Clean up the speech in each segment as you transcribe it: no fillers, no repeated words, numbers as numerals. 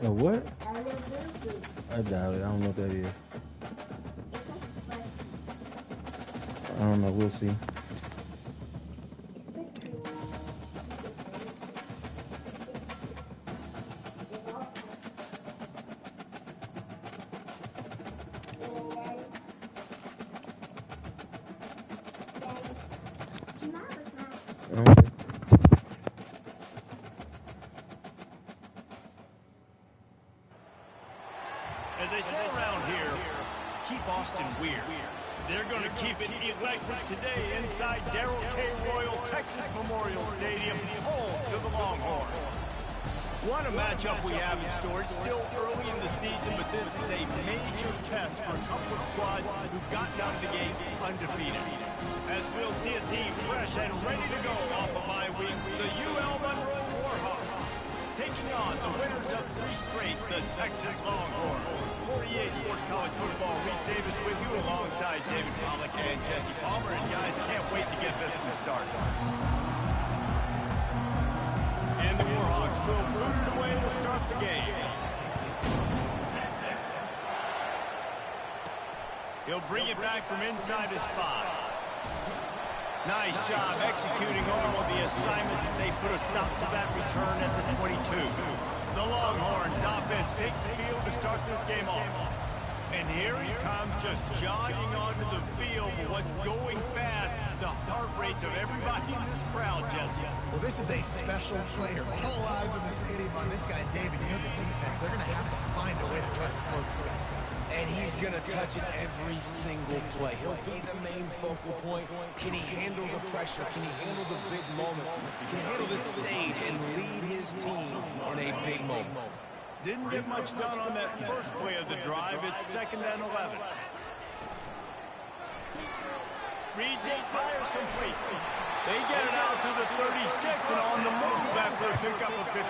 A what? I doubt it. I don't know what that is. I don't know. We'll see. Okay. As they say around here, keep Austin weird. They're going to keep it electric today inside Darrell K. Royal Texas Memorial Stadium, home to the Longhorns. What a matchup we have in store. It's still early in the season, but this is a major test for a couple of squads who've gotten out of the game undefeated. As we'll see a team fresh and ready to go off a bye week, the UL Monroe Warhawks taking on the winners of 3 straight, the Texas Longhorns. For EA Sports College Football, Reese Davis with you alongside David Pollack and Jesse Palmer. And guys, can't wait to get this one started. And the Warhawks will boot it away to start the game. He'll bring it back from inside his 5. Nice job executing all of the assignments as they put a stop to that return at the 22. The Longhorns offense takes the field to start this game off. And here he comes, just jogging onto the field. But what's going fast, the heart rates of everybody in this crowd, Jesse. Well, this is a special player. All eyes in the stadium on this guy, David. You know the defense, they're going to have to find a way to try to slow this guy. And he's going to touch it every single play. He'll be the main focal point. Can he handle the pressure? Can he handle the big moments? Can he handle this stage and lead his team in a big moment? Didn't get much done on that first play of the drive. It's 2nd and 11. Reads it, fires complete. They get it out to the 36 and on the move after a pickup of 15.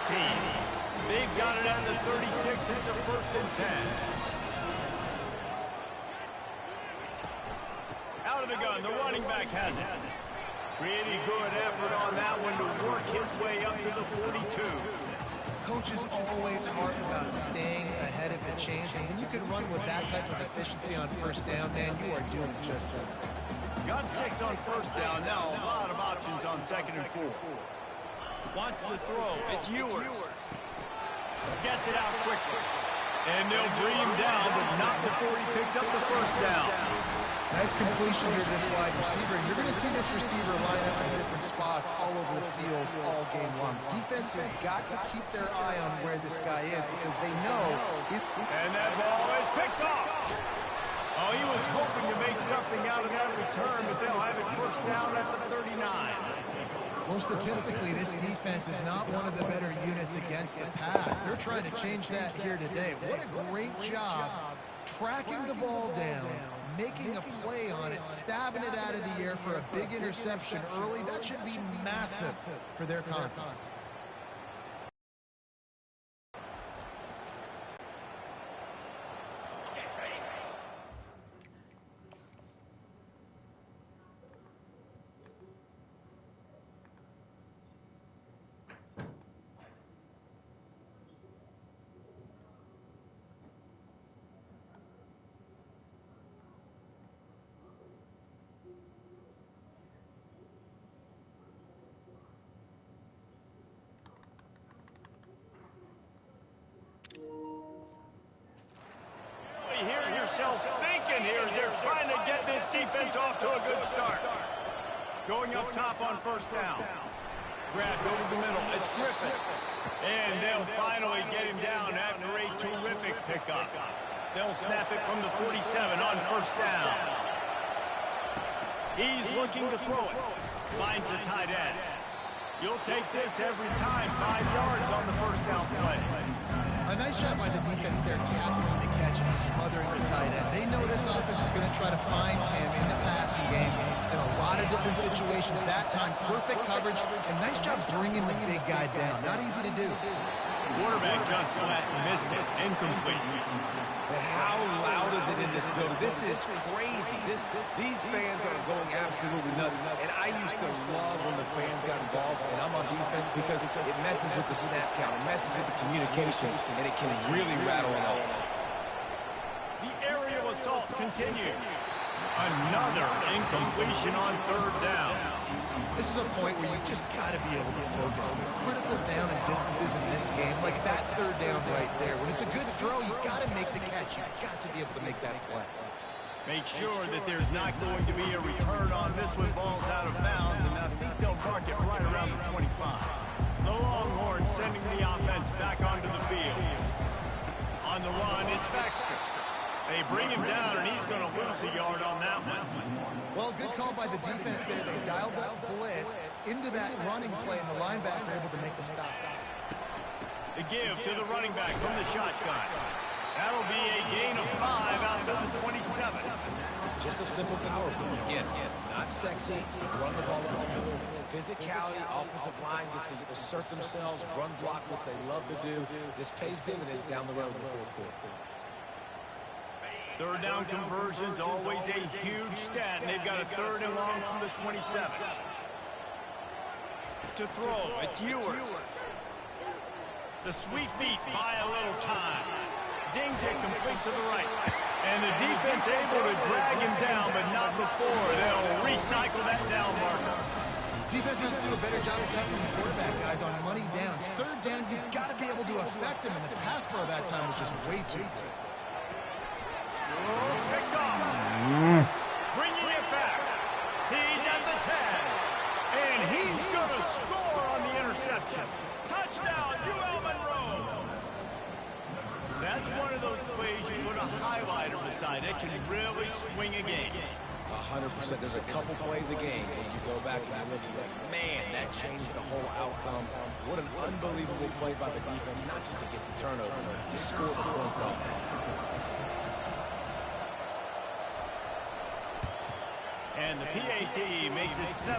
They've got it at the 36. It's a 1st and 10. Out of the gun, the running back has it. Pretty good effort on that one to work his way up to the 42. Coaches always harp about staying ahead of the chains, and when you can run with that type of efficiency on 1st down, man, you are doing just that. Got 6 on 1st down. Now a lot of options on 2nd and 4. Wants to throw. It's Ewers. Gets it out quickly. And they'll bring him down, but not before he picks up the 1st down. Nice completion here to this wide receiver. And you're going to see this receiver line up in different spots all over the field all game long. Defense has got to keep their eye on where this guy is because they know he's... And that ball is picked off. Oh, he was hoping to make something out of that return, but they'll have it 1st down at the 39. Well, statistically, this defense is not one of the better units against the pass. They're trying to change that here today. What a great job tracking the ball down, making a play on it, stabbing it out of the air for a big interception early. That should be massive for their confidence. Thinking here as they're trying to get this defense off to a good start. Going up top on 1st down. Grabbed over the middle. It's Griffin. And they'll finally get him down after a terrific pickup. They'll snap it from the 47 on 1st down. He's looking to throw it. Finds the tight end. You'll take this every time. 5 yards on the 1st down play. A nice job by the defense there, tackling the catch and smothering the tight end. They know this offense is going to try to find him in the passing game in a lot of different situations. That time, perfect coverage, and nice job bringing the big guy down. Not easy to do. Quarterback just flat missed it. Incomplete. And how loud is it in in this building. This is crazy. These fans are going absolutely nuts. And I used to love when the fans got involved, and I'm on defense because it messes with the snap count. It messes with the communication, and it can really rattle an offense. The aerial assault continues. Another incompletion on third down. This is a point where you just got to be able to focus. The critical down and distances in this game, like that third down right there. When it's a good throw, you got to make the catch. You got to be able to make that play. Make sure that there's not going to be a return on this when ball's out of bounds, and I think they'll mark it right around the 25. The Longhorns sending the offense back onto the field. On the run, it's Baxter. They bring him down, and he's going to lose a yard on that one. Well, good call by the defense there. They dialed that blitz into that running play, and the linebacker able to make the stop. The give to the running back from the shotgun. That'll be a gain of 5 out to the 27. Just a simple power play. Again, not sexy. Run the ball up the middle. Physicality, offensive line gets to assert themselves, run block, which they love to do. This pays dividends down the road in the fourth quarter. Third down conversion's always a huge stat, and they've got a third and long from the 27. To throw, it's Ewers. The sweet feet buy a little time. Zings it complete to the right. And the defense able to drag him down, but not before. They'll recycle that down marker. Defense has to do a better job of cutting the quarterback, guys, on money downs. Third down, you've got to be able to affect him, and the pass pro that time was just way too good. Picked off. Bringing it back. He's at the 10. And he's going to score on the interception. Touchdown, UL Monroe. That's one of those plays you put a highlighter beside it. Can really swing a game. 100%. There's a couple plays a game when you go back and you look, you're like, man, that changed the whole outcome. What an unbelievable play by the defense, not just to get the turnover, to score the points off. And the PAT makes it 7-0.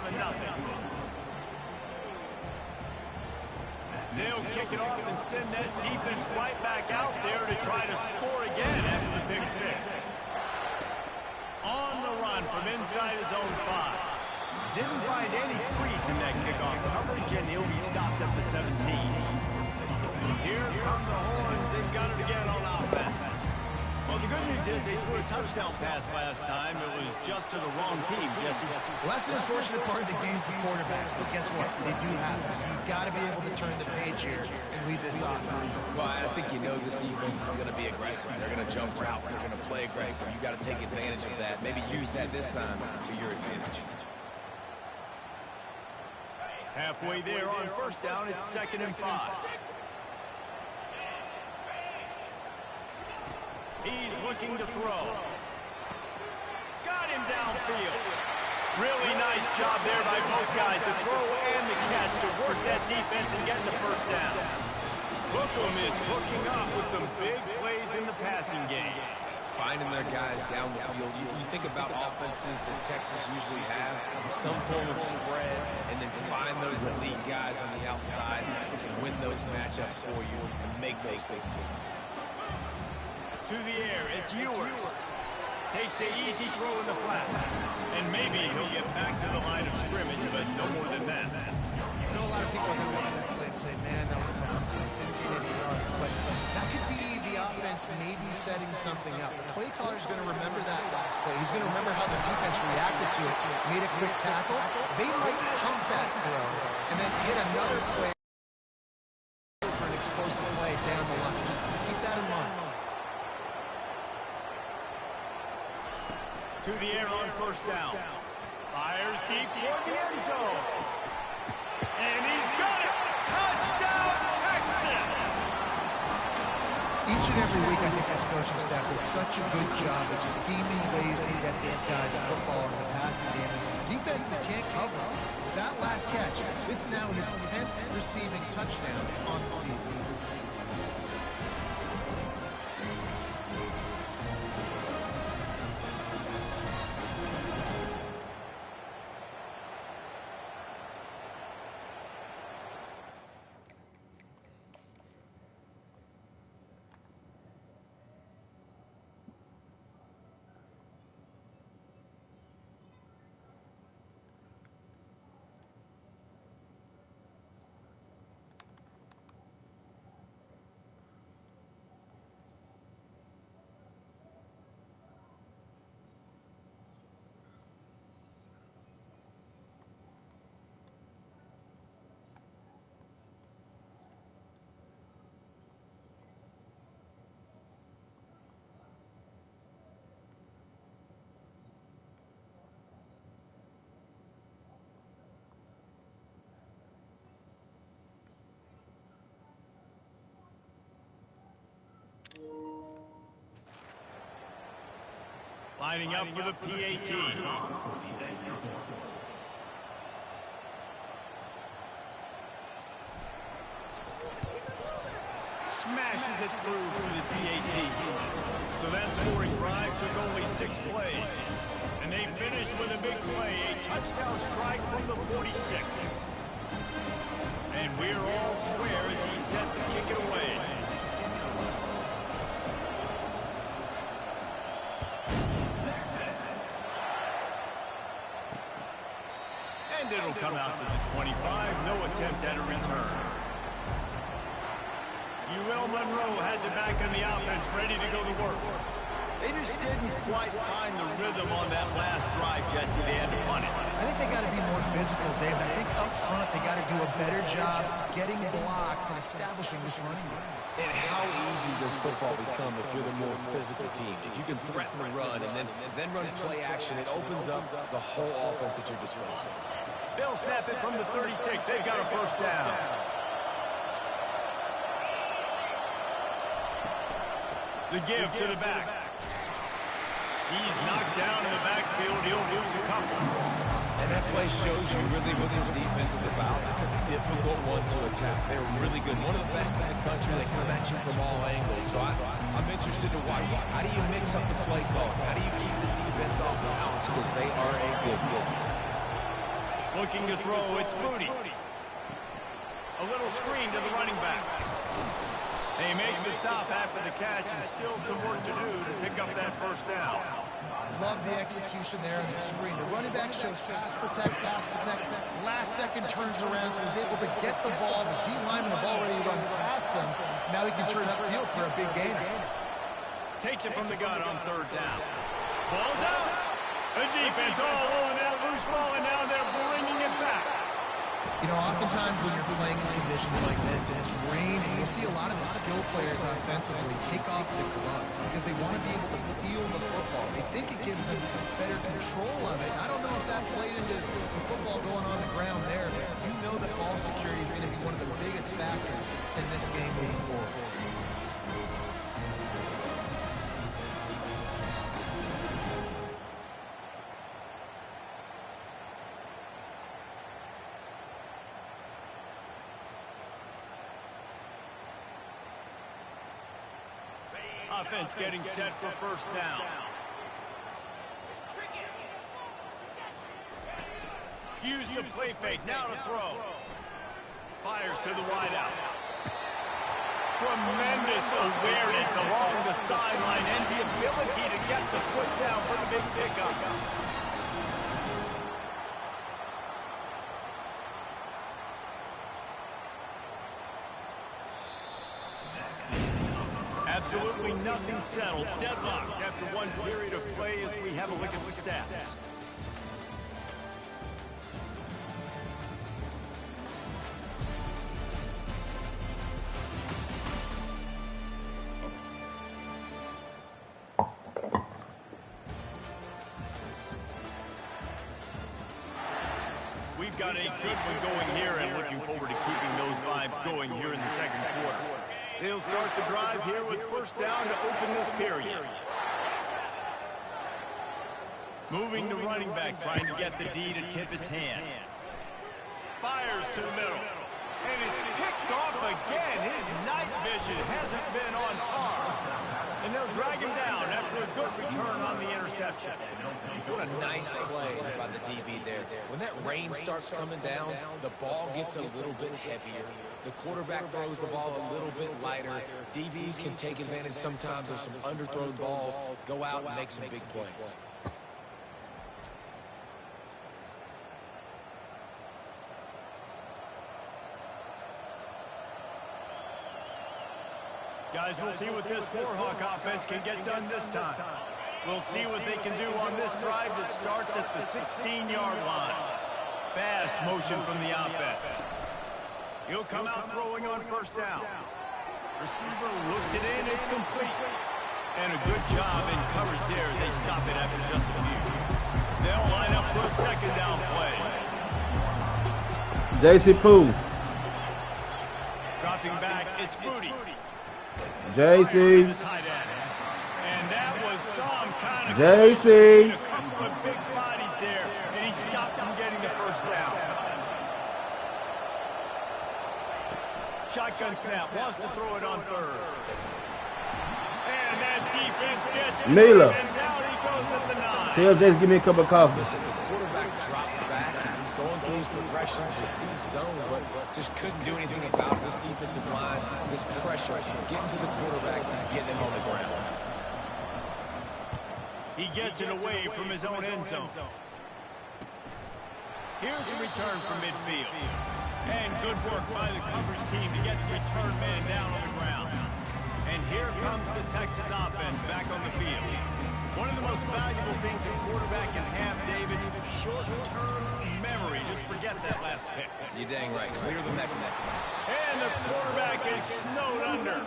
They'll kick it off and send that defense right back out there to try to score again after the big 6. On the run from inside his own 5. Didn't find any crease in that kickoff coverage, and he'll be stopped at the 17. And here come the Horns. They've got it again on offense. Well, the good news is they threw a touchdown pass last time. It was just to the wrong team, Jesse. Well, that's an unfortunate part of the game for quarterbacks, but guess what? They do have it. So you've got to be able to turn the page here and lead this offense. Well, I think you know this defense is going to be aggressive. They're going to jump routes. They're going to play aggressive. You've got to take advantage of that. Maybe use that this time to your advantage. Halfway there on first down, it's 2nd and 5. He's looking to throw. Got him downfield. Really nice job there by both guys, the throw and the catch, to work that defense and get the first down. Bookham is hooking up with some big plays in the passing game. Finding their guys down the field. You think about offenses that Texas usually have, some form of spread, and then find those elite guys on the outside who can win those matchups for you and make those big plays. To the air, it's Ewers. Takes the easy throw in the flat. And maybe he'll get back to the line of scrimmage, but no more than that. I know a lot of people are going to look at that play and say, man, that was a didn't get any yards. But that could be the offense maybe setting something up. The play caller is going to remember that last play. He's going to remember how the defense reacted to it, made a quick tackle. They might pump that throw and then hit another play for an explosive play down the line. Just keep that in mind. To the air on first down. Fires deep toward the end zone. And he's got it! Touchdown, Texas! Each and every week, I think this coaching staff does such a good job of scheming ways to get this guy the football in the passing game. Defenses can't cover him. That last catch, this is now his 10th receiving touchdown on the season. Lining up for the PAT. Smashes it through for the PAT. So that scoring drive took only 6 plays. And they finished with a big play, a touchdown strike from the 46. And we're all square as he's set to kick it away. And it'll come out to the 25. No attempt at a return. Monroe has it back in the offense, ready to go to work. They just didn't quite find the rhythm on that last drive, Jesse. They had to punt it. I think they got to be more physical, Dave. I think up front they got to do a better job getting blocks and establishing this running game. And how easy does football become if you're the more physical team? If you can threaten the run and then run play action, it opens up the whole offense at your disposal. They'll snap it from the 36. They've got a first down. The give to the back. He's knocked down in the backfield. He'll lose a couple. And that play shows you really what this defense is about. It's a difficult one to attack. They're really good. One of the best in the country. They come at you from all angles. So I'm interested to watch. How do you mix up the play call? How do you keep the defense off balance? Because they are a good one. Looking to throw, it's Moody. A little screen to the running back. They make the stop after the catch and still some work to do to pick up that first down. Love the execution there in the screen. The running back shows pass protect. Last second turns around, so he's able to get the ball. The D linemen have already run past him. Now he can turn upfield for a big gain. Takes it from the gun on third down. Ball's out. The defense all over that loose ball, and now they're bringing it back. You know, oftentimes when you're playing in conditions like this and it's raining, you'll see a lot of the skill players offensively take off the gloves because they want to be able to feel the football. They think it gives them better control of it. I don't know if that played into the football going on the ground there, but you know that ball security is going to be one of the biggest factors in this game moving forward. Offense getting set for first down. Use the play fake. Now to throw. Fires to the wideout. Tremendous awareness along the sideline and the ability to get the foot down for the big pickup. Absolutely nothing settled. Deadlocked after one period of play as we have a look at the stats. We've got a good one going here and looking forward to keeping those vibes going here in the second quarter. They'll start the drive here with first down to open this period. Moving the running back, trying to get the D to tip its hand. Fires to the middle. And it's picked off again. His night vision hasn't been on par. And they'll drag him down after a good return on the interception. What a nice play by the DB there. When that rain starts coming down, the ball gets a little bit heavier. The quarterback throws the ball a little bit lighter. DBs can take advantage sometimes of some underthrown balls, go out and make some big plays. Guys, we'll see what this Warhawk offense can get done this time. We'll see what they can do on this drive that starts at the 16-yard line. Fast motion from the offense. He'll come out throwing on first down. Receiver looks it in. It's complete. And a good job in coverage there as they stop it after just a few. They'll line up for a second down play. JC Pooh. Dropping back, it's Moody. JC. And that was some kind of JC. A couple of big bodies there, and he stopped from getting the first down. Shotgun snap, wants to throw it on third. And that defense gets Mila. and down he goes at the 9. Tell Jace, give me a cup of coffee. Listen, the quarterback drops back. He's going through his progressions. We see zone, but just couldn't do anything about it. This defensive line, this pressure, getting to the quarterback, getting him on the ground. He gets it away from his own end zone. Here's a return from midfield. And good work by the coverage team to get the return man down on the ground. And here comes the Texas offense back on the field. One of the most valuable things a quarterback can have, David, short-term memory. Just forget that last pick. You're dang right. Clear the mechanism. And the quarterback is snowed under.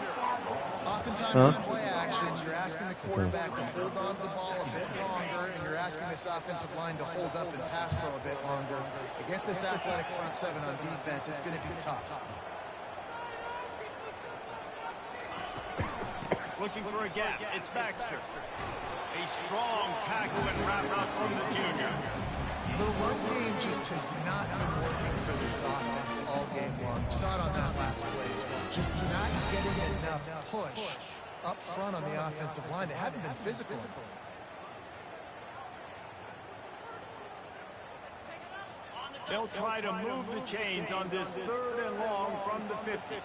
Oftentimes in play action, you're asking the quarterback to hold on to the ball a bit longer, and you're asking this offensive line to hold up and pass pro a bit longer. Against this athletic front seven on defense, it's going to be tough. Looking for a gap. It's Baxter. A strong tackle and wrap up from the junior. The run game just has not been working for this offense all game long. We saw it on that last play as well. Just not getting enough push up front on the offensive line. They haven't been physical. They'll try to move the chains on this 3rd and long from the 50.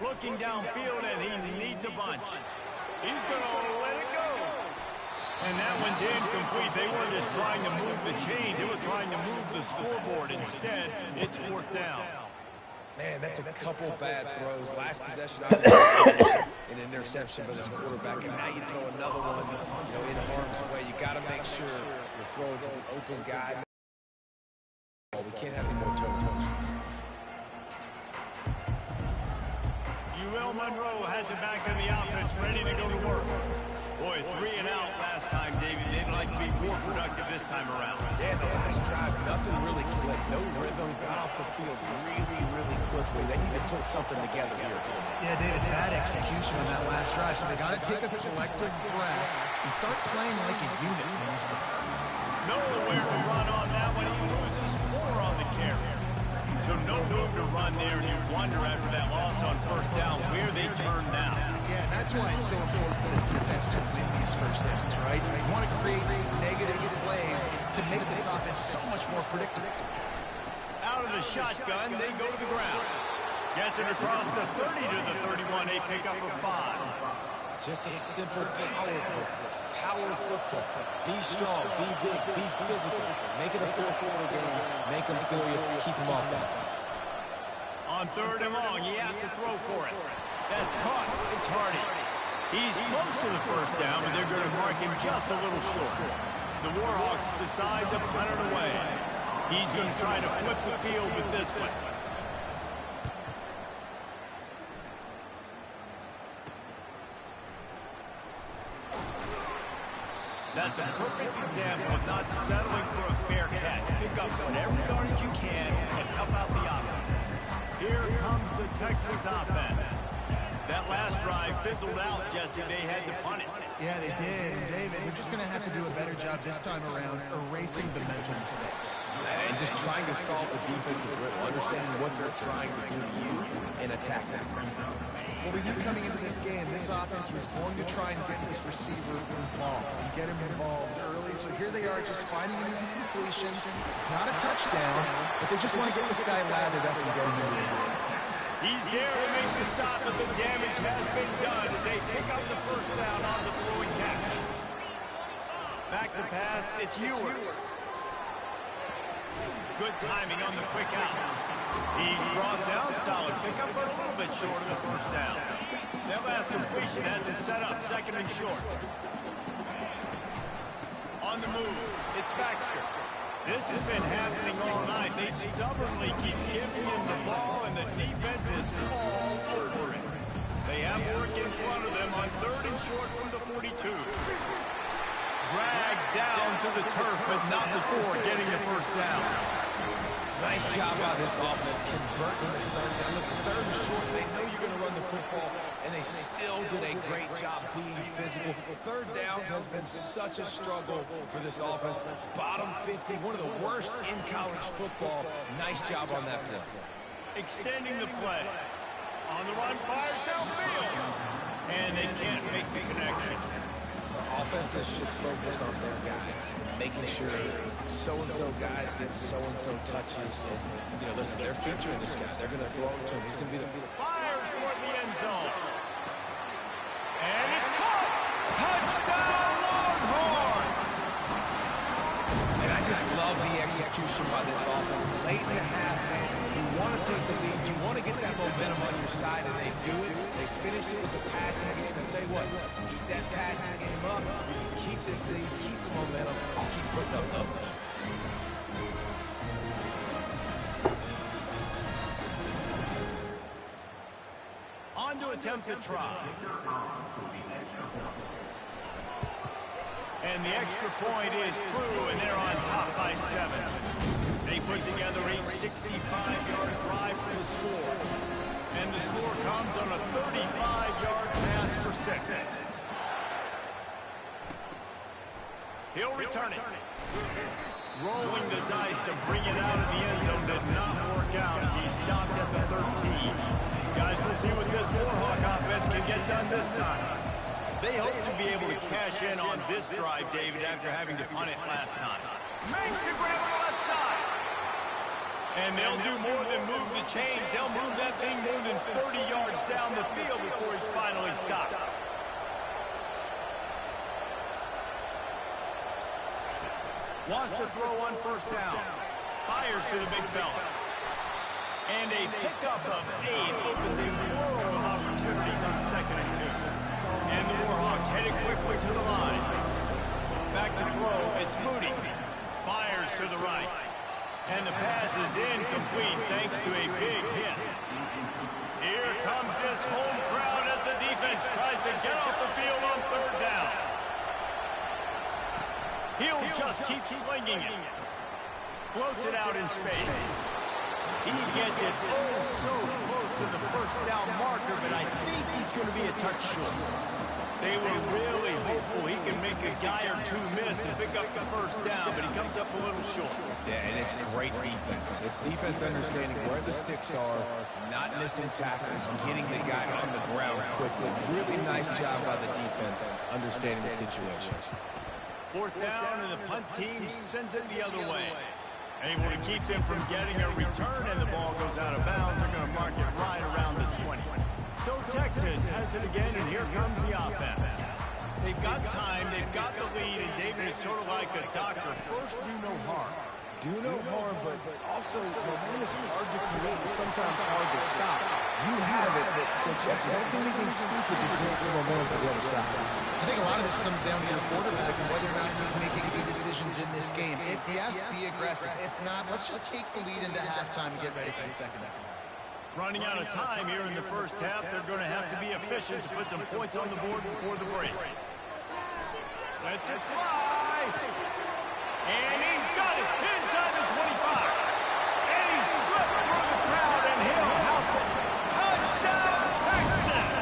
Looking downfield, and he needs a bunch. He's going to let it go. And that one's incomplete. They weren't just trying to move the chains. They were trying to move the scoreboard. Instead, it's 4th down. Man, that's a couple bad throws. Last possession, obviously, an interception by this quarterback, and now you throw another one, in harm's way. You got to make sure you're throwing to the open guy. We can't have any more turnovers. Monroe has it back in the offense, ready to go to work. Boy, 3 and out last time, David. They'd like to be more productive this time around. Yeah, the last drive, nothing really clicked. No rhythm, got off the field really quickly. They need to put something together here. Yeah, David, bad execution on that last drive, so they got to take a collective breath and start playing like a unit. Nowhere to run on that one. He loses 4 on the carry. So no room to run there, and you wonder after that loss on 1st down where they turn now. Yeah, and that's why it's so important for the defense to win these first downs, right? You want to create negative plays to make this offense so much more predictable. Out of the shotgun, they go to the ground. Gets it across the 30 to the 31. They pick up a 5. Just a simple power play. Power football. Be strong, be big, be physical. Make it a 4th quarter game. Make them feel you, keep them off balance. On 3rd and long, he has to throw for it. That's caught. It's Hardy. He's close to the 1st down, but they're going to mark him just a little short. The Warhawks decide to punt it away. He's going to try to flip the field with this one. That's a perfect example of not settling for a fair catch. Pick up whatever yardage you can and help out the offense. Here comes the Texas offense. That last drive fizzled out, Jesse. They had to punt it. Yeah, they did. And David, they're just going to have to do a better job this time around erasing the mental mistakes. And just trying to solve the defensive riddle, understanding what they're trying to do to you and attack them. Well, we knew coming into this game, this offense was going to try and get this receiver involved and get him involved early. So here they are just finding an easy completion. It's not a touchdown, but they just want to get this guy lathered up and get him in. He's there to make the stop, but the damage has been done as they pick up the 1st down on the throwing catch. Back to pass, it's Ewers. Good timing on the quick out. He's brought down, solid pickup, but a little bit short of the 1st down. That last completion hasn't set up, 2nd and short. On the move, it's Baxter. This has been happening all night. They stubbornly keep giving him the ball, and the defense is all over it. They have work in front of them on 3rd and short from the 42. Dragged down to the turf, but not before getting the 1st down. Nice job by this offense converting the third down. Listen, third and short, they know you're going to run the football, and they still did a great job being physical. Third downs has been such a struggle for this offense. Bottom 50, one of the worst in college football. Nice job on that play. Extending the play. On the run, fires downfield. And they can't make the connection. Offenses should focus on their guys, making sure so-and-so guys get so-and-so touches. And, you know, listen, they're featuring this guy. They're going to throw it to him. He's going to be the... Fires toward the end zone. And it's caught. Touchdown, Longhorn. And I just love the execution by this offense. Late in the half, man, you want to take the lead. You want to get that momentum on your side, and they do it. They finish it with the passing game. And tell you what, keep that passing game up. You can keep this lead, keep the momentum, keep putting up numbers. On to attempt the try. And the extra point is true, and they're on top by 7. They put together a 65-yard drive for the score. And the score comes on a 35-yard pass for 6. He'll return it. Rolling the dice to bring it out of the end zone did not work out as he stopped at the 13. Guys, we'll see what this Warhawk offense can get done this time. They hope to be able to cash in on this drive, David, after having to punt it last time. Makes the grab on the left side. And they'll do more than move the chains. They'll move that thing more than 30 yards down the field before he's finally stopped. Wants to throw on first down. Fires to the big fella. And a pickup of 8 opens a world of opportunities on 2nd and 2. And the Warhawks headed quickly to the line. Back to throw, it's Moody. Fires to the right. And the pass is incomplete thanks to a big hit. Here comes this home crowd as the defense tries to get off the field on 3rd down. He'll just keep slinging it. Floats it out in space. He gets it oh so close to the first down marker, but I think he's going to be a touch short. They were really hopeful he can make a guy or two miss and pick up the first down, but he comes up a little short. Yeah, and it's great defense. It's defense understanding where the sticks are, not missing tackles, getting the guy on the ground quickly. Really nice job by the defense understanding the situation. 4th down, and the punt team sends it the other way. Able to keep them from getting a return, and the ball goes out of bounds. They're going to mark it right around the 20. So Texas has it again, and here comes the offense. They've got time, they've got the lead, and David is sort of like a doctor. First, do no harm. Do no harm, but also momentum is hard to create and sometimes hard to stop. You have it, so Jesse, don't do anything stupid to create some momentum for the other side. I think a lot of this comes down to your quarterback and whether or not he's making good decisions in this game. If yes, be aggressive. If not, let's just take the lead into halftime and get ready for the second half. Running out of time here in the first half, they're going to have to be efficient to put some points on the board before the break. Let's it fly! And he's got it inside the 25. And he slipped through the crowd, and he'll house it. Touchdown, Texas!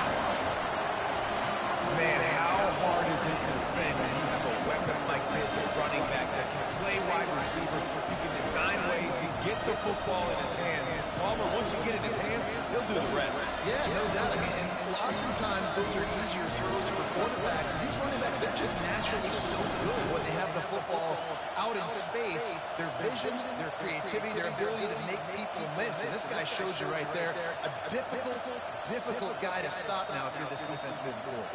Man, how hard is it to defend when you have a weapon like this at running back that can play wide receiver? You can design ways to get the football in his hand. Palmer, once you get it in his hands, he'll do the rest. Yeah, no doubt. I mean, and oftentimes those are easier throws for quarterbacks. And these running backs, they're just naturally so good when they have the football out in space. Their vision, their creativity, their ability to make people miss. And this guy shows you right there, a difficult guy to stop now if you're this defense moving forward.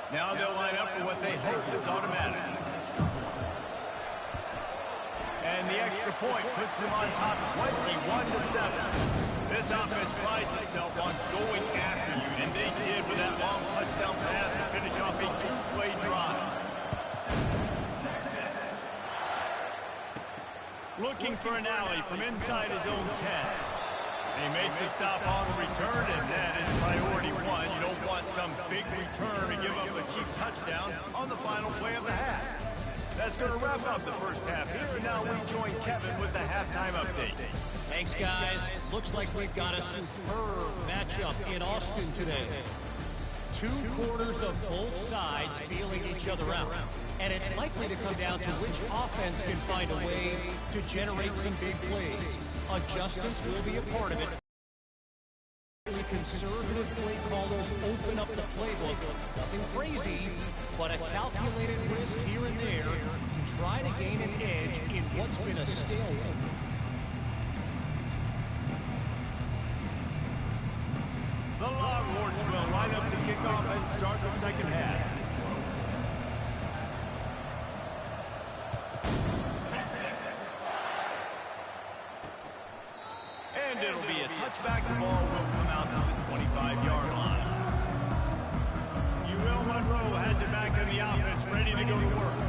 Now they'll line up for what they hope is automatic. And the extra point puts them on top 21-7. This offense prides itself on going after you, and they did with that long touchdown pass to finish off a 2-play drive. Looking for an alley from inside his own 10. They make the stop on the return, and that is priority one. You don't want some big return and give up a cheap touchdown on the final play of the half. That's going to wrap up the first half here, and now we join Kevin with the halftime update. Thanks, guys. Looks like we've got a superb matchup in Austin today. 2 quarters of both sides feeling each other out. And it's likely to come down to which offense can find a way to generate some big plays. Adjustments will be a part of it. Conservative play callers open up the playbook. Nothing crazy, but a calculated risk here and there to try to gain an edge in what's been a stalemate. The Longhorns will line up to kick off and start the second half. And it'll be a touchback. The ball will come out to the 25-yard line. Monroe has it back in the offense, ready to go to work.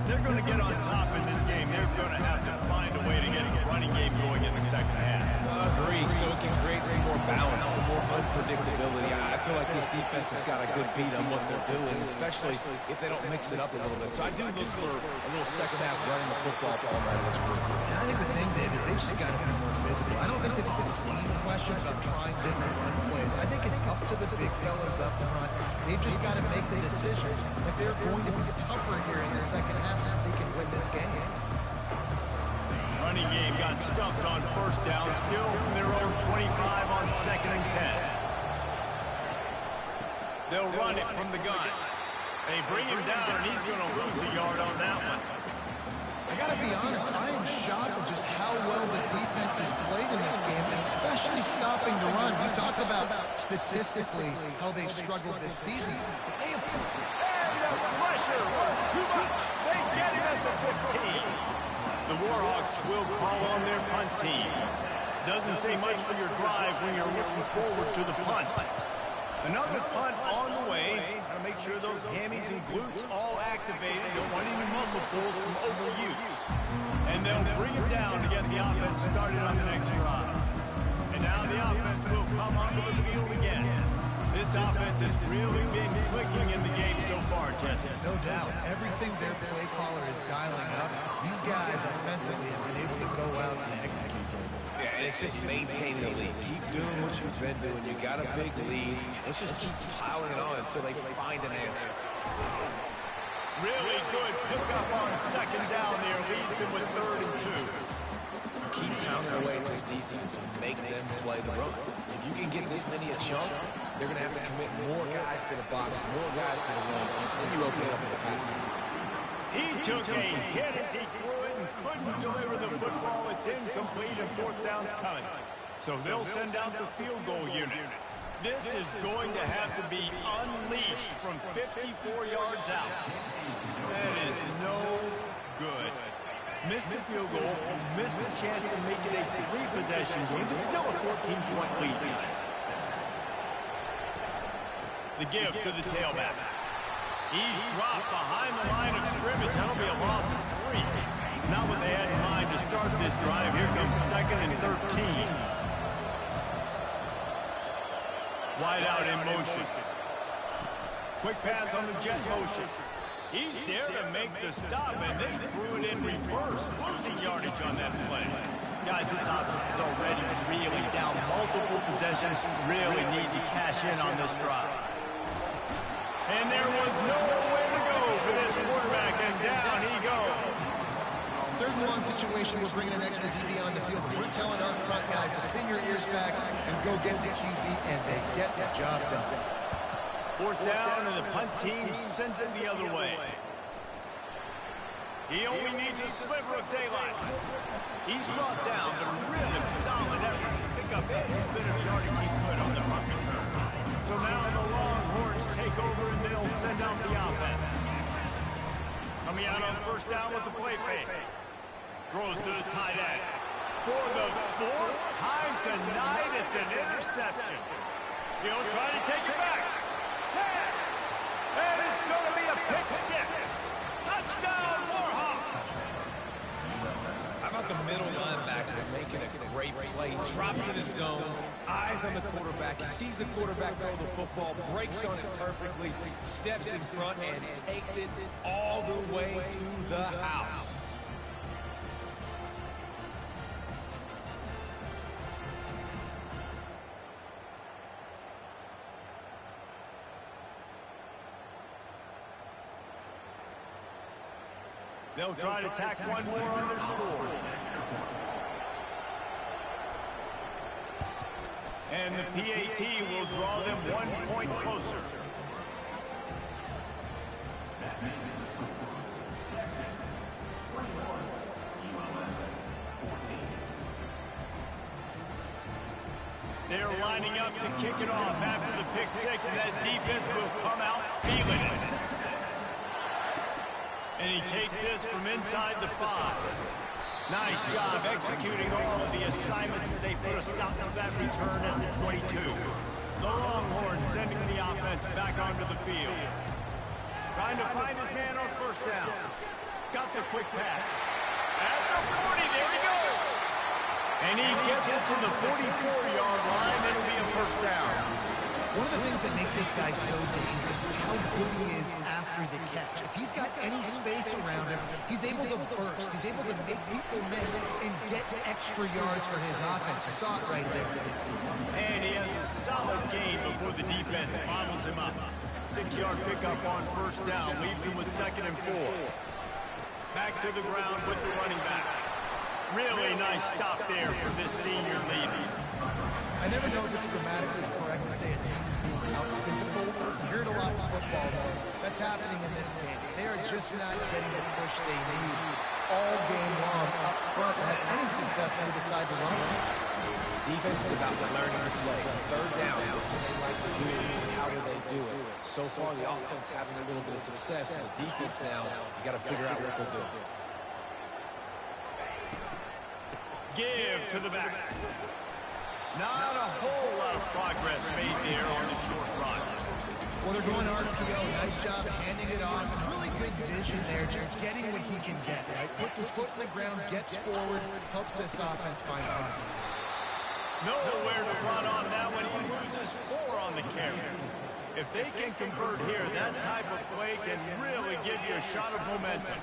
If they're going to get on top in this game, they're going to have to find a way to get the running game going in the second half. Agree, so it can create some more balance, some more unpredictability. I feel like this defense has got a good beat on what they're doing, especially if they don't mix it up a little bit. So I do look for a little second half running the football from out of this group. And I think the thing, Dave, is they just got to be more physical. I don't think this is a scheme question about trying different run plays. I think it's up to the big fellas up front. They've just got to make the decision that they're going to be tougher here in the second half so they can win this game. Running game got stuffed on first down, still from their own 25 on 2nd and 10. They'll run it from the gun. They bring him down, and he's going to lose a yard on that one. I got to be honest, I am shocked at just how well the defense has played in this game, especially stopping the run. We talked about statistically how they've struggled this season. But they have... And the pressure was too much. They get him at the 15. The Warhawks will call on their punt team. Doesn't say much for your drive when you're looking forward to the punt. Another punt on the way. Gotta make sure those hammies and glutes all activated. Don't want any muscle pulls from overuse. And they'll bring it down to get the offense started on the next drive. And now the offense will come onto the field again. This offense has really been clicking in the game so far, Jesse. No doubt. Everything their play caller is dialing up, these guys offensively have been able to go out and execute. Yeah, and it's just maintaining the lead. Keep doing what you've been doing. You got a big lead. Let's just keep piling it on until they find an answer. Really good pickup on 2nd down there. Leads them with 3rd and 2. Keep pounding away at this defense and make them play the run. If you can get this many a chunk, they're going to have to commit more guys to the box, more guys to the run, then you open it up for the passing. He took a hit as he threw it and couldn't deliver the football. It's incomplete and 4th down's coming. So they'll send out the field goal unit. This is going to have to be unleashed from 54 yards out. That is no good. Missed the field goal, missed the chance to make it a 3-possession game, but still a 14-point lead, guys. The give to the tailback. He's dropped behind the line of scrimmage. That'll be a loss of 3. Not what they had in mind to start this drive. Here comes 2nd and 13. Wide out in motion. Quick pass on the jet motion. He's there to make the stop, and they threw it in reverse, losing yardage on that play. Guys, this offense is already really down multiple possessions. Really need to cash in on this drive. And there was nowhere to go for this quarterback, and down he goes. 3rd and 1 situation, we're bringing an extra DB on the field. We're telling our front guys to pin your ears back and go get the QB, and they get the job done. 4th down, and the punt team sends it the other way. He only needs a sliver of daylight. He's brought down, but a really solid effort to pick up every bit of yardage he could on the punt return. So now the Longhorns take over, and they'll send out the offense. Coming out on 1st down with the play fake. Throws to the tight end. For the 4th time tonight, it's an interception. He'll try to take it back. 10. And it's going to be a pick 6. Touchdown, Warhawks. How about the middle linebacker making a great play, drops in his zone, eyes on the quarterback. He sees the quarterback throw the football, breaks on it perfectly, steps in front, and takes it all the way to the house. They'll try to tack one more on their score. And the PAT will draw them 1 point closer. They're lining up to kick it off after the pick six, and that defense will come out feeling it. And he takes this from inside the 5. Nice job executing all of the assignments as they put a stop to that return at the 22. The Longhorns sending the offense back onto the field. Trying to find his man on first down. Got the quick pass. At the 40, there he goes. And he gets it to the 44-yard line. It'll be a first down. One of the things that makes this guy so dangerous is how good he is after the catch. If he's got any space around him, he's able to burst. He's able to make people miss and get extra yards for his offense. You saw it right there. And he has a solid gain before the defense bottles him up. 6-yard pickup on first down. Leaves him with 2nd and 4. Back to the ground with the running back. Really nice stop there for this senior leading. I never know if it's grammatically correct to say a team is being out-physical. You hear it a lot in football, though. That's happening in this game. They are just not getting the push they need all game long up front to have any success when they decide to run it. Defense is about learning the plays. Third down, what do they like to do? How do they do it? So far, the offense having a little bit of success, but the defense now, you got to figure out what they're doing. Give to the back. Not a whole lot of progress made there on the short run. Well, they're going RPO. Nice job handing it off. Really good vision there, just getting what he can get, right? Puts his foot in the ground, gets forward, helps this offense find runs. Nowhere to run on that one. He loses 4 on the carry. If they can convert here, that type of play can really give you a shot of momentum.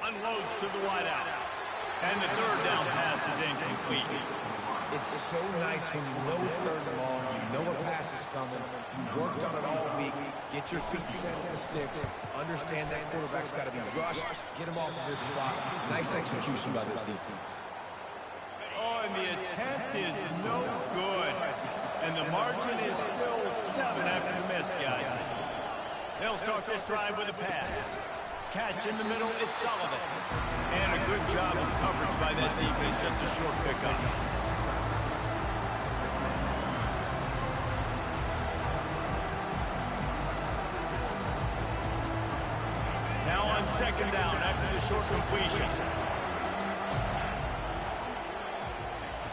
Unloads to the wideout. And the third down pass is incomplete. It's so nice when you know it's 3rd and long, you know a pass is coming, you worked on it all week, get your feet set at the sticks, understand that quarterback's got to be rushed, get him off of his spot. Nice execution by this defense. Oh, and the attempt is no good. And the margin is still 7 after the miss, guys. They'll start this drive with a pass. Catch in the middle, it's Sullivan. And a good job of coverage by that defense, just a short pickup. Now on 2nd down after the short completion.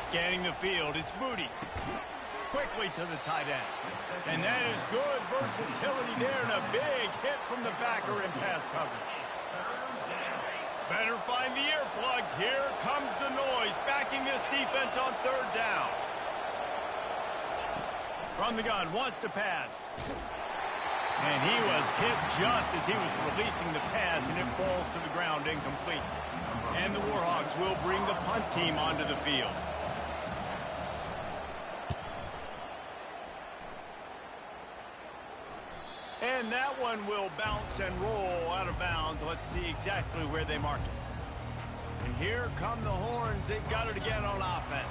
Scanning the field, it's Moody. Quickly to the tight end. And that is good versatility there and a big hit from the backer in pass coverage. Better find the earplugs. Here comes the noise, backing this defense on 3rd down. From the gun, wants to pass. And he was hit just as he was releasing the pass, and it falls to the ground incomplete. And the Warhawks will bring the punt team onto the field. And that one will bounce and roll out of bounds. Let's see exactly where they mark it. And here come the Horns. They've got it again on offense.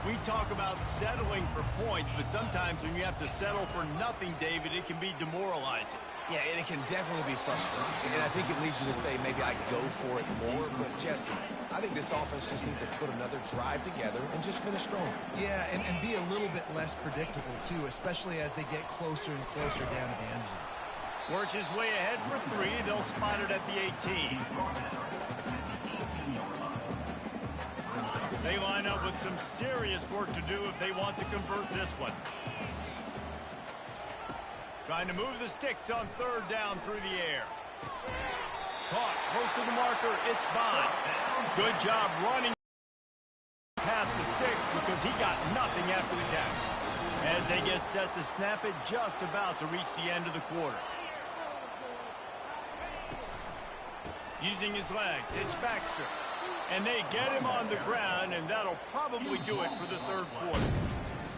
We talk about settling for points, but sometimes when you have to settle for nothing, David, it can be demoralizing. Yeah, and it can definitely be frustrating. And I think it leads you to say maybe I go for it more. But, Jesse, I think this offense just needs to put another drive together and just finish strong. Yeah, and be a little bit less predictable, too, especially as they get closer and closer down to the end zone. Works his way ahead for 3. They'll spot it at the 18. They line up with some serious work to do if they want to convert this one. Trying to move the sticks on 3rd down through the air. Caught close to the marker. It's Bond. Good job running. because he got nothing after the catch. As they get set to snap it, just about to reach the end of the quarter. Using his legs, it's Baxter. And they get him on the ground, and that'll probably do it for the third quarter.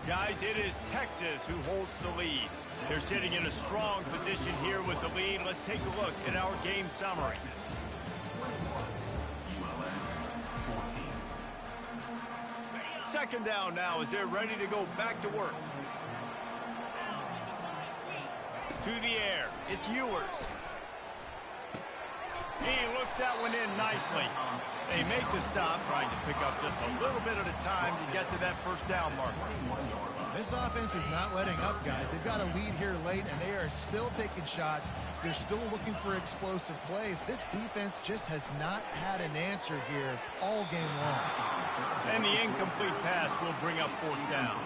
Guys, it is Texas who holds the lead. They're sitting in a strong position here with the lead. Let's take a look at our game summary. Second down now as they're ready to go back to work. To the air, it's Ewers. He looks that one in nicely. They make the stop, trying to pick up just a little bit at a time to get to that first down marker. This offense is not letting up, guys. They've got a lead here late, and they are still taking shots. They're still looking for explosive plays. This defense just has not had an answer here all game long. And the incomplete pass will bring up fourth down.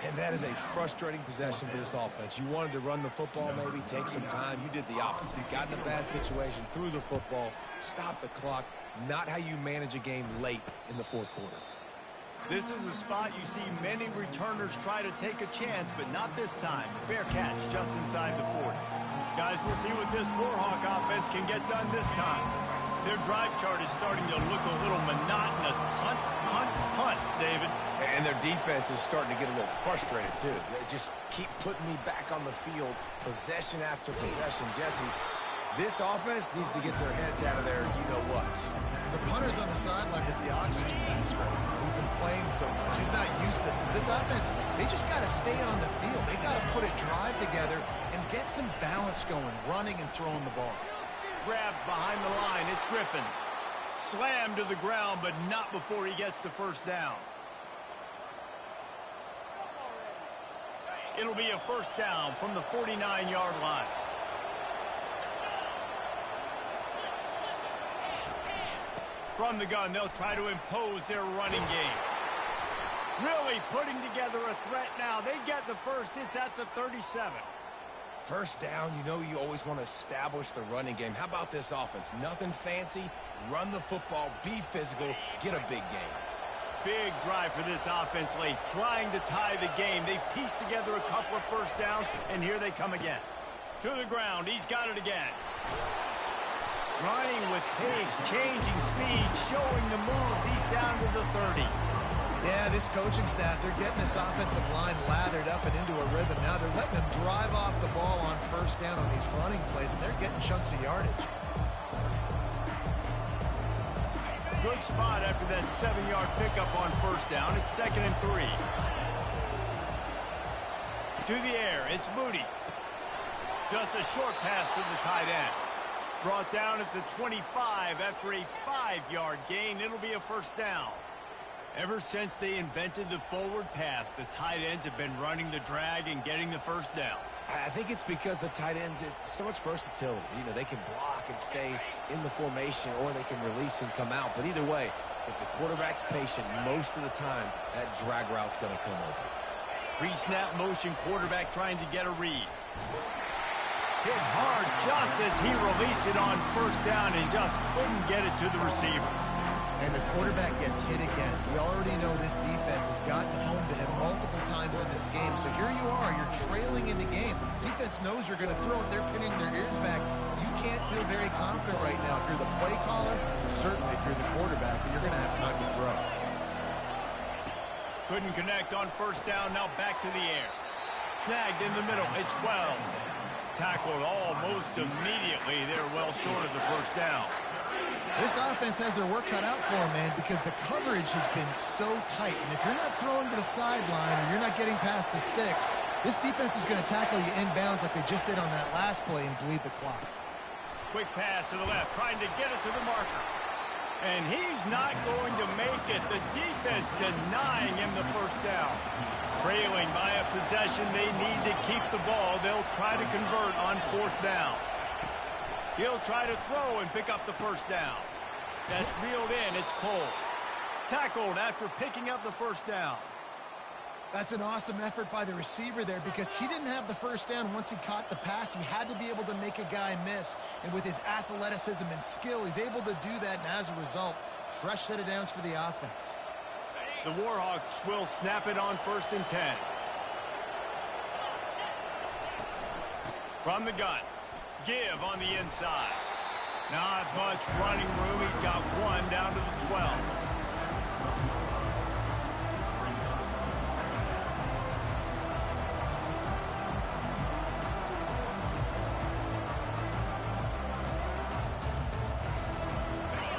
And that is a frustrating possession for this offense. You wanted to run the football, maybe take some time. You did the opposite. You got in a bad situation, threw the football, stopped the clock. Not how you manage a game late in the fourth quarter. This is a spot you see many returners try to take a chance, but not this time. The fair catch just inside the 40. Guys, we'll see what this Warhawk offense can get done this time. Their drive chart is starting to look a little monotonous. Punt, punt, punt, David. And their defense is starting to get a little frustrated, too. They just keep putting me back on the field, possession after possession. Jesse, this offense needs to get their heads out of their you-know-whats. The punter's on the sideline with the oxygen mask right now. He's been playing so much. He's not used to this. This offense, they just got to stay on the field. They've got to put a drive together and get some balance going, running and throwing the ball. Grabbed behind the line. It's Griffin. Slammed to the ground, but not before he gets the first down. It'll be a first down from the 49-yard line. From the gun, they'll try to impose their running game. Really putting together a threat now. They get the first. It's at the 37. First down, you know you always want to establish the running game. How about this offense? Nothing fancy. Run the football, be physical, get a big gain. Big drive for this offense late, trying to tie the game. They pieced together a couple of first downs, and here they come again. To the ground, he's got it again. Running with pace, changing speed, showing the moves. He's down to the 30. Yeah, this coaching staff, they're getting this offensive line lathered up and into a rhythm. Now they're letting them drive off the ball on first down on these running plays, and they're getting chunks of yardage. Good spot after that 7-yard pickup on first down. It's 2nd and 3. To the air, it's Moody. Just a short pass to the tight end. Brought down at the 25 after a 5-yard gain. It'll be a first down. Ever since they invented the forward pass, the tight ends have been running the drag and getting the first down. I think it's because the tight ends is so much versatility. You know, they can block and stay in the formation, or they can release and come out. But either way, if the quarterback's patient, most of the time, that drag route's going to come open. Pre-snap motion quarterback trying to get a read. Hit hard just as he released it on first down and just couldn't get it to the receiver. And the quarterback gets hit again. We already know this defense has gotten home to him multiple times in this game. So here you are, you're trailing in the game. Defense knows you're going to throw it. They're pinning their ears back. You can't feel very confident right now. If you're the play caller, certainly if you're the quarterback, but you're going to have time to throw. Couldn't connect on first down, now back to the air. Snagged in the middle, it's Wells. Tackled almost immediately. They're well short of the first down. This offense has their work cut out for them, man, because the coverage has been so tight. And if you're not throwing to the sideline or you're not getting past the sticks, this defense is going to tackle you inbounds like they just did on that last play and bleed the clock. Quick pass to the left, trying to get it to the marker. And he's not going to make it. The defense denying him the first down. Trailing by a possession, they need to keep the ball. They'll try to convert on fourth down. He'll try to throw and pick up the first down. That's reeled in. It's Cole. Tackled after picking up the first down. That's an awesome effort by the receiver there because he didn't have the first down once he caught the pass. He had to be able to make a guy miss. And with his athleticism and skill, he's able to do that. And as a result, fresh set of downs for the offense. The Warhawks will snap it on 1st and 10. From the gun. Give on the inside. Not much running room. He's got one down to the 12.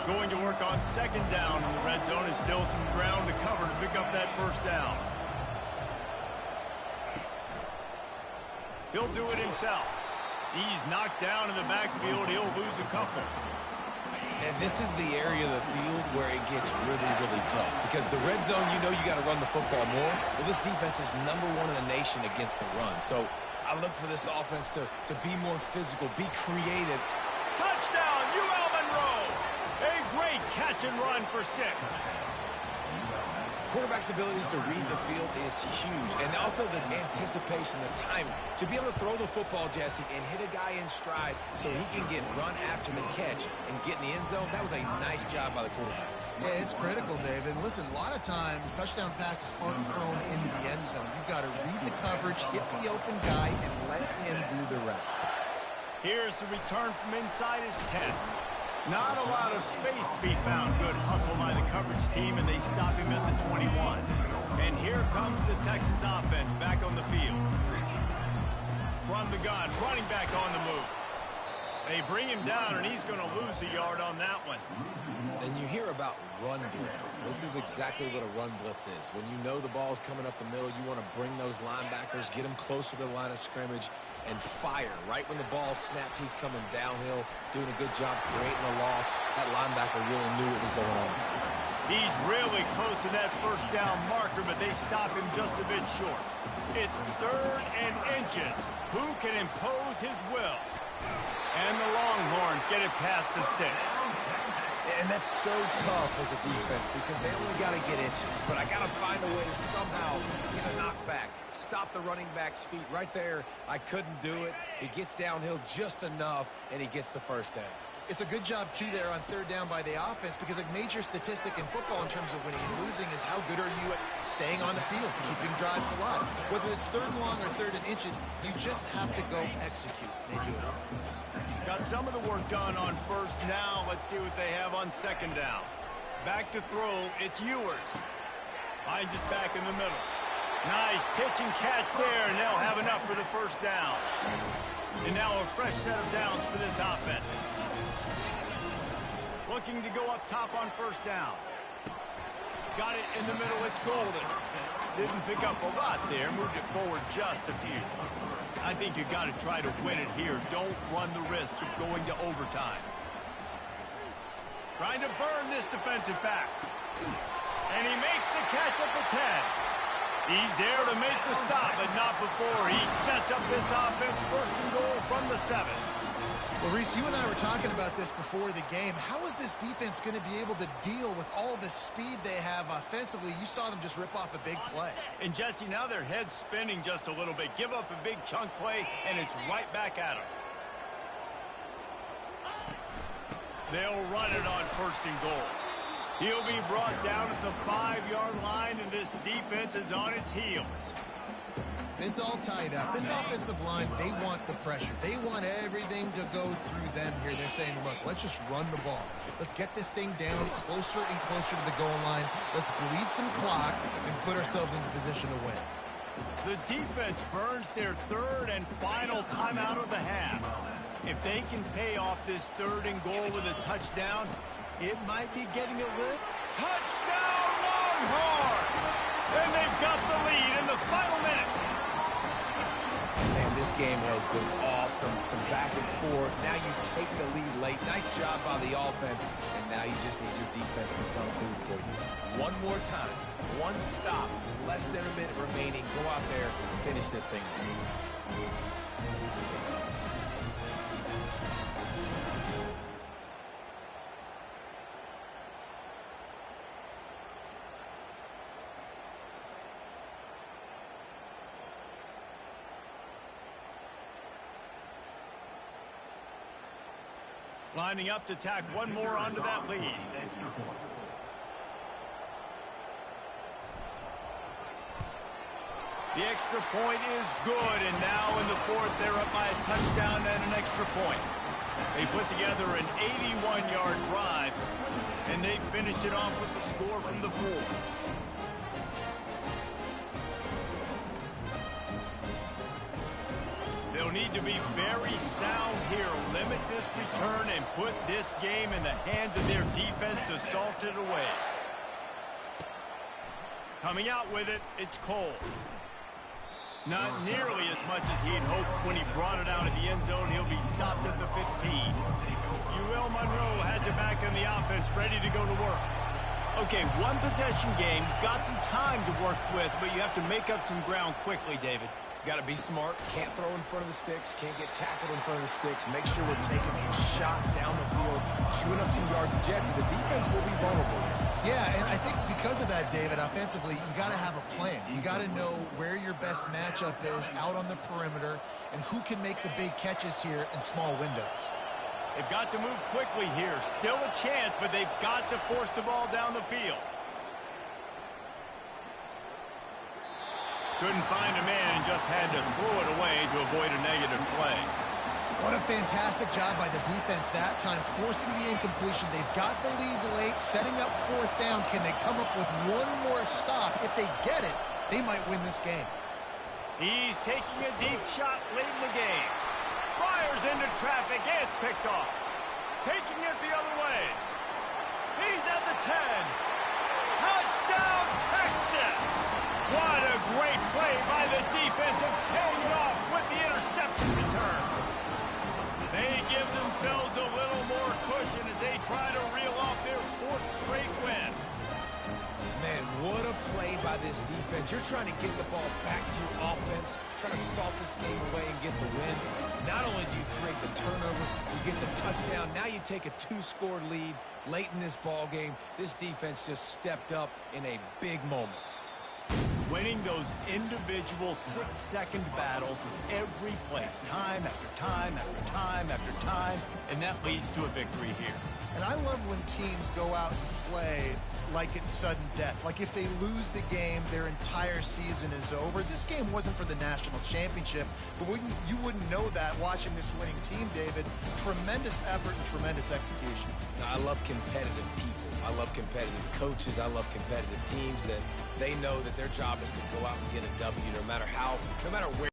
Going to work on 2nd down in the red zone. Is still some ground to cover to pick up that 1st down. He'll do it himself. He's knocked down in the backfield. He'll lose a couple. And this is the area of the field where it gets really, really tough. Because the red zone, you know you got to run the football more. Well, this defense is #1 in the nation against the run. So I look for this offense to be more physical, be creative. Touchdown, Monroe! A great catch and run for 6. Quarterback's abilities to read the field is huge. And also the anticipation, the timing. To be able to throw the football, Jesse, and hit a guy in stride so he can get run after the catch and get in the end zone, that was a nice job by the quarterback. Yeah, it's critical, David. Listen, a lot of times touchdown passes aren't thrown into the end zone. You've got to read the coverage, hit the open guy, and let him do the rest. Here's the return from inside his 10. Not a lot of space to be found. Good hustle by the coverage team, and they stop him at the 21. And here comes the Texas offense back on the field. From the gun, running back on the move. They bring him down, and he's going to lose a yard on that one. And you hear about run blitzes. This is exactly what a run blitz is. When you know the ball's coming up the middle, you want to bring those linebackers, get them closer to the line of scrimmage, and fire. Right when the ball snaps, he's coming downhill, doing a good job creating a loss. That linebacker really knew what was going on. He's really close to that 1st down marker, but they stop him just a bit short. It's 3rd and inches. Who can impose his will? And the Longhorns get it past the sticks. And that's so tough as a defense because they only got to get inches. But I got to find a way to somehow get a knockback, stop the running back's feet right there. I couldn't do it. He gets downhill just enough, and he gets the 1st down. It's a good job, too, there on 3rd down by the offense because a major statistic in football in terms of winning and losing is how good are you at staying on the field, keeping drives alive. Whether it's 3rd and long or 3rd and inches, you just have to go execute. They do it. Got some of the work done on 1st down. Let's see what they have on 2nd down. Back to throw, it's Ewers. Finds us back in the middle. Nice pitch and catch there, and they'll have enough for the 1st down. And now a fresh set of downs for this offense. Looking to go up top on 1st down. Got it in the middle, it's Golden. Didn't pick up a lot there, moved it forward just a few. I think you got to try to win it here. Don't run the risk of going to overtime. Trying to burn this defensive back. And he makes the catch at the 10. He's there to make the stop, but not before. He sets up this offense 1st and goal from the 7. Well, Reese, you and I were talking about this before the game. How is this defense going to be able to deal with all the speed they have offensively? You saw them just rip off a big play. And, Jesse, now their head's spinning just a little bit. Give up a big chunk play, and it's right back at them. They'll run it on 1st and goal. He'll be brought down at the 5-yard line, and this defense is on its heels. It's all tied up. This offensive line, they want the pressure. They want everything to go through them here. They're saying, look, let's just run the ball. Let's get this thing down closer and closer to the goal line. Let's bleed some clock and put ourselves into position to win. The defense burns their 3rd and final timeout of the half. If they can pay off this 3rd and goal with a touchdown, it might be getting a little. Touchdown, Longhorns! And they've got the lead in the final minute. Man, this game has been awesome. Some back and forth. Now you take the lead late. Nice job by the offense. And now you just need your defense to come through for you. One more time. One stop. Less than a minute remaining. Go out there and finish this thing. Lining up to tack one more onto that lead. The extra point is good, and now in the fourth, they're up by a touchdown and an extra point. They put together an 81-yard drive, and they finish it off with the score from the 4. They'll need to be very sound here, limit this return, and put this game in the hands of their defense to salt it away. Coming out with it, it's Cole. Not nearly as much as he'd hoped when he brought it out of the end zone. He'll be stopped at the 15. Monroe has it back in the offense, ready to go to work. Okay, one possession game. You've got some time to work with, but you have to make up some ground quickly, David. Got to be smart. Can't throw in front of the sticks. Can't get tackled in front of the sticks. Make sure we're taking some shots down the field, chewing up some yards. Jesse, the defense will be vulnerable here. Yeah, and I think because of that, David, offensively, you got to have a plan. You got to know where your best matchup is out on the perimeter and who can make the big catches here in small windows. They've got to move quickly here. Still a chance, but they've got to force the ball down the field. Couldn't find a man and just had to throw it away to avoid a negative play. What a fantastic job by the defense that time, forcing the incompletion. They've got the lead late, setting up fourth down. Can they come up with one more stop? If they get it, they might win this game. He's taking a deep shot late in the game. Fires into traffic, and it's picked off. Taking it the other way. He's at the 10. Touchdown, Texas! What a great play by the defense and paying it off with the interception return. They give themselves a little more cushion as they try to reel off their 4th straight win. Man, what a play by this defense. You're trying to get the ball back to your offense, trying to salt this game away and get the win. Not only do you create the turnover, you get the touchdown. Now you take a 2-score lead late in this ball game. This defense just stepped up in a big moment. Winning those individual 6-second battles every play, time after time after time after time, and that leads to a victory here. And I love when teams go out and play like it's sudden death. Like if they lose the game, their entire season is over. This game wasn't for the national championship, but you wouldn't know that watching this winning team, David. Tremendous effort and tremendous execution. I love competitive people. I love competitive coaches. I love competitive teams that they know that their job is to go out and get a W no matter where